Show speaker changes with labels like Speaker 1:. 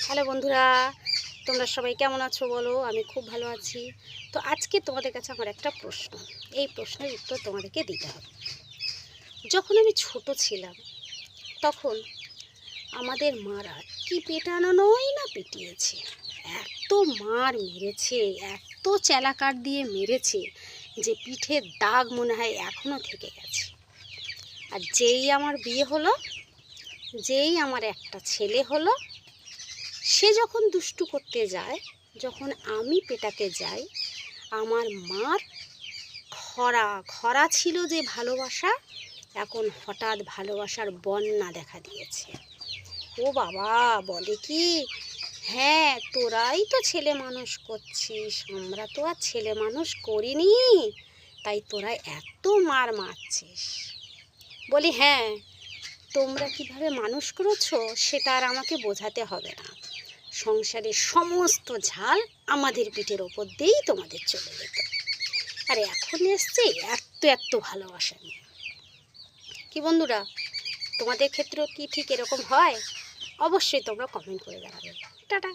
Speaker 1: Hello বন্ধুরা, তোমরা সবাই কেমন আছো বলো? আমি খুব ভালো আছি। তো আজকে তোমাদের কাছে আমার একটা প্রশ্ন, এই প্রশ্নের উত্তর তোমাদেরকে দিতে হবে। যখন আমি ছোট ছিলাম তখন আমাদের মারা কি পেটানো নয় না পিটিয়েছে, এত মার মেরেছে, এত চেলাকাট দিয়ে মেরেছে যে পিঠের দাগ মনে হয় এখনও থেকে গেছে। আর যেই আমার বিয়ে হলো, যেই আমার একটা ছেলে হলো, সে যখন দুষ্টু করতে যায়, যখন আমি পেটাতে যাই, আমার মার খরা খরা ছিল যে ভালোবাসা, এখন হঠাৎ ভালোবাসার বন্যা দেখা দিয়েছে। ও বাবা বলে কি, হ্যাঁ তোরাই তো ছেলে মানুষ করছিস, আমরা তো আর ছেলে মানুষ করিনি, তাই তোরা এত মার মারছিস। বলি হ্যাঁ, তোমরা কিভাবে মানুষ করেছো সেটা আর আমাকে বোঝাতে হবে না, সংসারের সমস্ত ঝাল আমাদের পিঠের ওপর দিয়েই তোমাদের চলে যেত। আর এখন এসছে এত এত ভালোবাসা নিয়ে। কি বন্ধুরা, তোমাদের ক্ষেত্রেও কি ঠিক এরকম হয়? অবশ্যই তোমরা কমেন্ট করে জানাবে। টাটা।